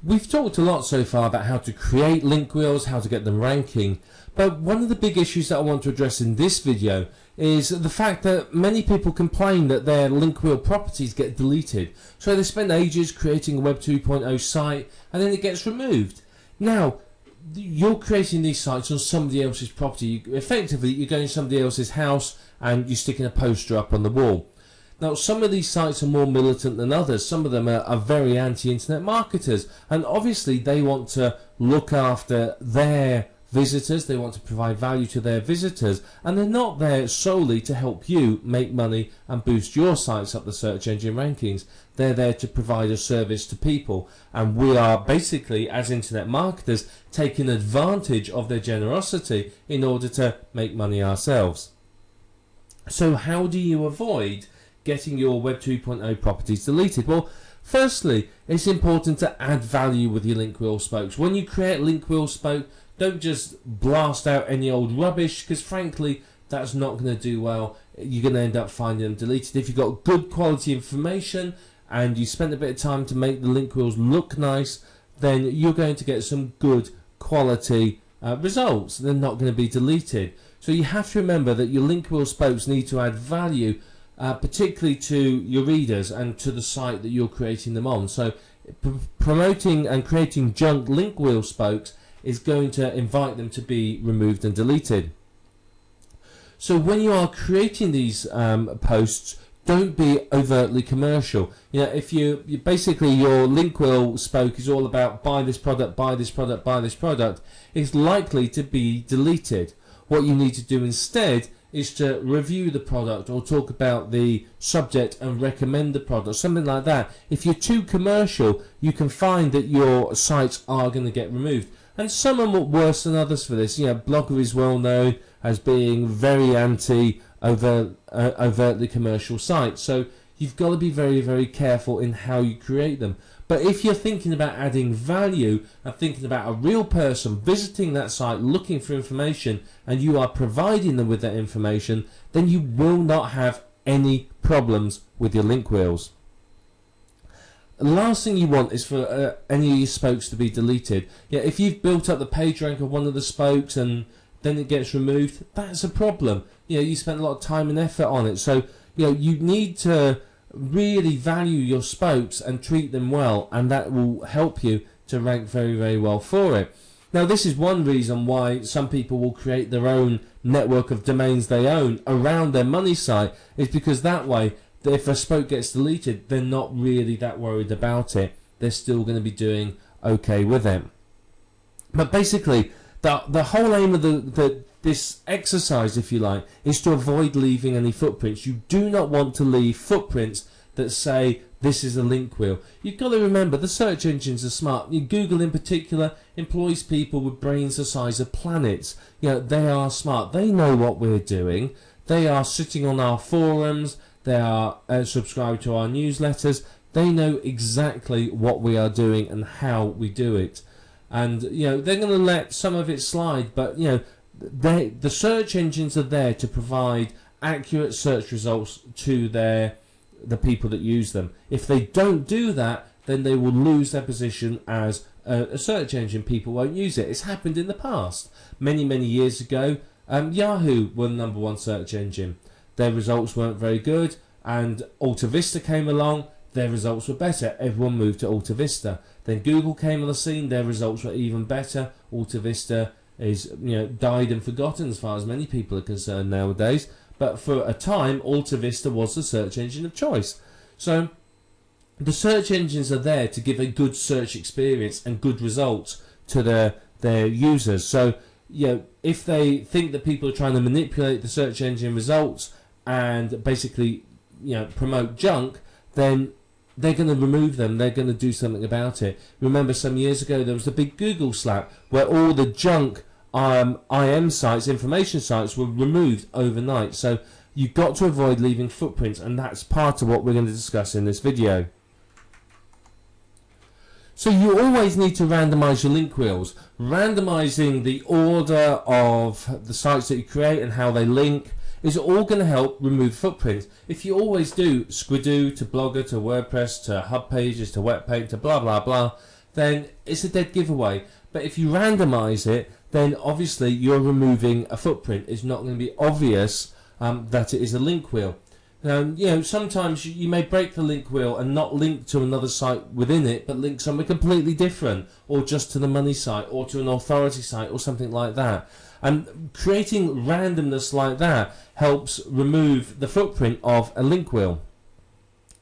We've talked a lot so far about how to create link wheels, how to get them ranking, but one of the big issues that I want to address in this video is the fact that many people complain that their link wheel properties get deleted. So they spend ages creating a Web 2.0 site and then it gets removed. Now, you're creating these sites on somebody else's property. Effectively, you're going to somebody else's house and you're sticking a poster up on the wall. Now, some of these sites are more militant than others. Some of them are very anti-internet marketers, and obviously they want to look after their visitors, they want to provide value to their visitors, and they're not there solely to help you make money and boost your sites up the search engine rankings. They're there to provide a service to people, and we are basically, as internet marketers, taking advantage of their generosity in order to make money ourselves. So how do you avoid getting your Web 2.0 properties deleted? Well, firstly, it's important to add value with your link wheel spokes. When you create a link wheel spoke, don't just blast out any old rubbish, because frankly that's not going to do well. You're going to end up finding them deleted. If you've got good quality information and you spend a bit of time to make the link wheels look nice, then you're going to get some good quality results. They're not going to be deleted. So you have to remember that your link wheel spokes need to add value, particularly to your readers and to the site that you're creating them on. So promoting and creating junk link wheel spokes is going to invite them to be removed and deleted. So when you are creating these posts, don't be overtly commercial. You know, if you basically your link wheel spoke is all about buy this product, buy this product, buy this product, it's likely to be deleted. What you need to do instead is to review the product or talk about the subject and recommend the product, something like that. If you're too commercial, you can find that your sites are going to get removed. And some are worse than others for this. You know, Blogger is well known as being very overtly commercial sites. So you've got to be very, very careful in how you create them. But if you're thinking about adding value and thinking about a real person visiting that site looking for information and you are providing them with that information, then you will not have any problems with your link wheels. The last thing you want is for any of your spokes to be deleted. Yeah, if you've built up the page rank of one of the spokes and then it gets removed, that's a problem. You know, you spent a lot of time and effort on it. So, you know, you need to really value your spokes and treat them well, and that will help you to rank very, very well for it. Now, this is one reason why some people will create their own network of domains they own around their money site, is because that way, if a spoke gets deleted, they're not really that worried about it. They're still going to be doing okay with it. But basically, the whole aim of this exercise, if you like, is to avoid leaving any footprints. You do not want to leave footprints that say this is a link wheel. You've got to remember the search engines are smart. Google in particular employs people with brains the size of planets. You know, they are smart. They know what we're doing. They are sitting on our forums. They are subscribed to our newsletters. They know exactly what we are doing and how we do it. And you know, they're going to let some of it slide, but you know, the search engines are there to provide accurate search results to the people that use them. If they don't do that, then they will lose their position as a search engine. People won't use it. It's happened in the past. Many years ago, Yahoo were the #1 search engine. Their results weren't very good, and AltaVista came along. Their results were better. Everyone moved to AltaVista. Then Google came on the scene. Their results were even better. AltaVista is, you know, died and forgotten as far as many people are concerned nowadays. But for a time, AltaVista was the search engine of choice. So the search engines are there to give a good search experience and good results to their users. So, you know, if they think that people are trying to manipulate the search engine results and basically, you know, promote junk, then they're going to remove them. They're going to do something about it. Remember, some years ago there was the big Google slap where all the junk IM sites, information sites, were removed overnight. So you've got to avoid leaving footprints, and that's part of what we're going to discuss in this video. So you always need to randomize your link wheels. Randomizing the order of the sites that you create and how they link is all going to help remove footprints. If you always do Squidoo to Blogger to WordPress to Hub Pages to Webpack to blah blah blah, then it's a dead giveaway. But if you randomize it, then obviously you're removing a footprint. It's not going to be obvious that it is a link wheel. Sometimes you may break the link wheel and not link to another site within it, but link somewhere completely different, or just to the money site, or to an authority site, or something like that. And creating randomness like that helps remove the footprint of a link wheel.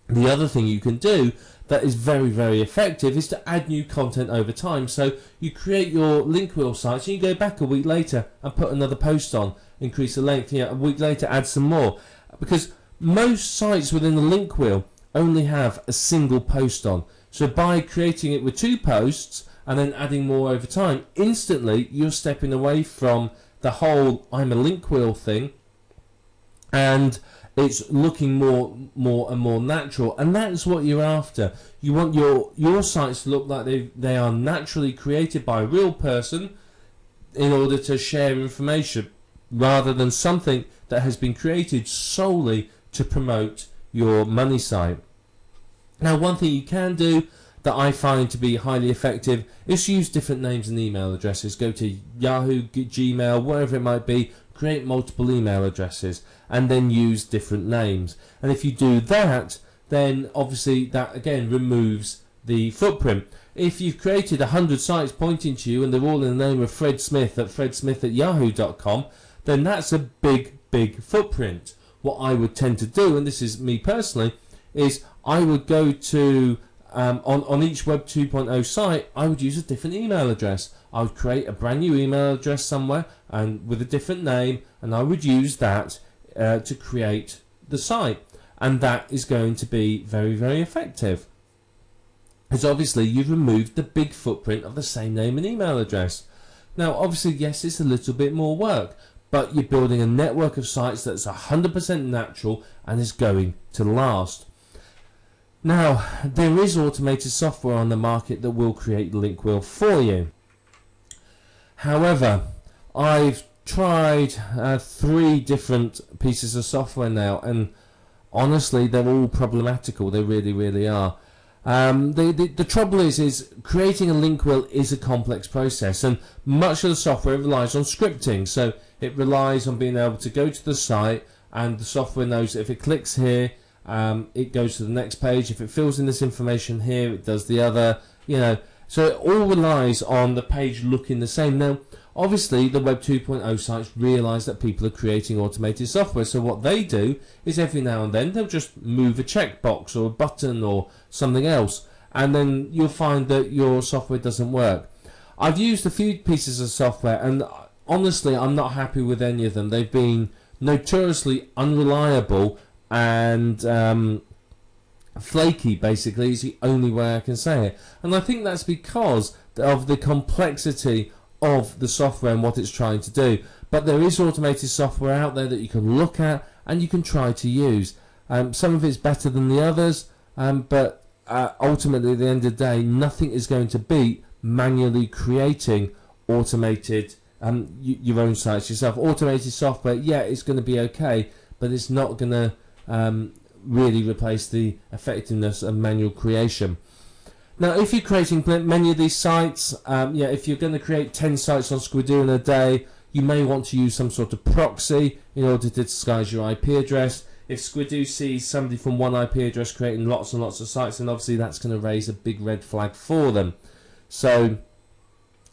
The other thing you can do that is very, very effective is to add new content over time. So you create your link wheel sites and you go back a week later and put another post on, increase the length, a week later add some more. Because most sites within the link wheel only have a single post on. So by creating it with 2 posts and then adding more over time, instantly you're stepping away from the whole I'm a link wheel thing, and it's looking more and more natural. And that's what you're after. You want your sites to look like they are naturally created by a real person in order to share information, rather than something that has been created solely to promote your money site. Now, one thing you can do that I find to be highly effective is use different names and email addresses. Go to Yahoo, Gmail, wherever it might be, create multiple email addresses and then use different names. And if you do that, then obviously that again removes the footprint. If you've created 100 sites pointing to you and they're all in the name of Fred Smith at fredsmith@yahoo.com, then that's a big footprint. What I would tend to do, and this is me personally, is I would go to on each Web 2.0 site, I would use a different email address. I would create a brand new email address somewhere and with a different name, and I would use that to create the site, and that is going to be very, very effective, because obviously you've removed the big footprint of the same name and email address. Now obviously, yes, it's a little bit more work, but you're building a network of sites that's 100% natural and is going to last. Now, there is automated software on the market that will create the link wheel for you. However, I've tried 3 different pieces of software now, and honestly, they're all problematical. They really, really are. The trouble is creating a link wheel is a complex process, and much of the software relies on scripting. So it relies on being able to go to the site, and the software knows that if it clicks here, it goes to the next page. If it fills in this information here, it does the other. So it all relies on the page looking the same. Now, obviously, the Web 2.0 sites realize that people are creating automated software, so what they do is every now and then they'll just move a checkbox or a button or something else, and then you'll find that your software doesn't work. I've used a few pieces of software, and honestly, I'm not happy with any of them. They've been notoriously unreliable and flaky, basically, is the only way I can say it. And I think that's because of the complexity of the software and what it's trying to do. But there is automated software out there that you can look at and you can try to use. Some of it's better than the others, but ultimately at the end of the day, nothing is going to beat manually creating automated your own sites yourself. Automated software, yeah, it's going to be okay, but it's not going to really replace the effectiveness of manual creation. Now, if you're creating many of these sites, if you're going to create 10 sites on Squidoo in a day, you may want to use some sort of proxy in order to disguise your IP address. If Squidoo sees somebody from one IP address creating lots and lots of sites, then obviously that's going to raise a big red flag for them. So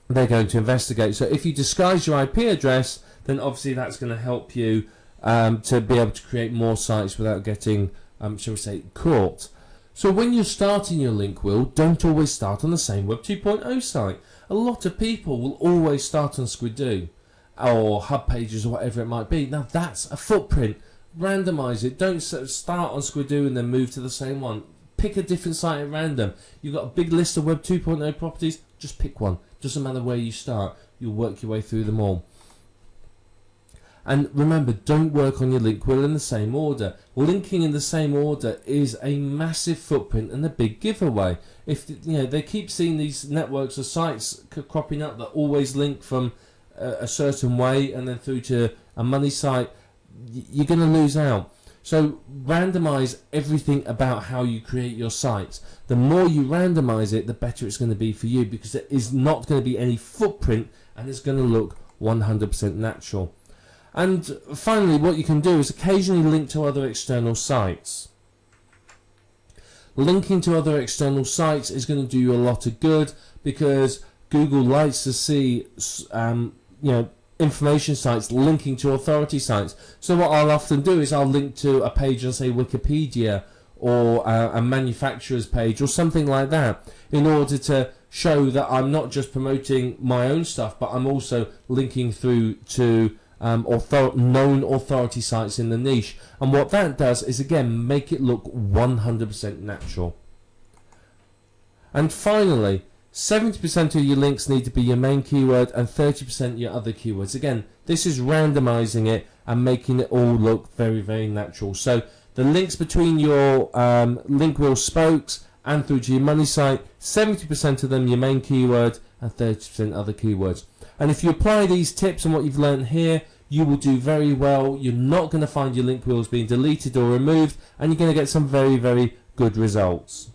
they're going to investigate. So if you disguise your IP address, then obviously that's going to help you to be able to create more sites without getting, shall we say, caught. So when you're starting your link wheel, don't always start on the same Web 2.0 site. A lot of people will always start on Squidoo or Hub Pages or whatever it might be. Now that's a footprint. Randomize it. Don't start on Squidoo and then move to the same one. Pick a different site at random. You've got a big list of Web 2.0 properties, just pick one. Doesn't matter where you start, you'll work your way through them all. And remember, don't work on your link wheel in the same order. Linking in the same order is a massive footprint and a big giveaway. If they keep seeing these networks of sites cropping up that always link from a certain way and then through to a money site, you're going to lose out. So randomize everything about how you create your sites. The more you randomize it, the better it's going to be for you, because there is not going to be any footprint and it's going to look 100% natural. And finally, what you can do is occasionally link to other external sites. Linking to other external sites is going to do you a lot of good, because Google likes to see information sites linking to authority sites. So what I'll often do is I'll link to a page on, say, Wikipedia, or a manufacturer's page or something like that, in order to show that I'm not just promoting my own stuff, but I'm also linking through to known authority sites in the niche. And what that does is, again, make it look 100% natural. And finally, 70% of your links need to be your main keyword and 30% your other keywords. Again, this is randomizing it and making it all look very, very natural. So the links between your link wheel spokes and through to your money site, 70% of them your main keyword and 30% other keywords. And if you apply these tips and what you've learned here, you will do very well. You're not going to find your link wheels being deleted or removed, and you're going to get some very, very good results.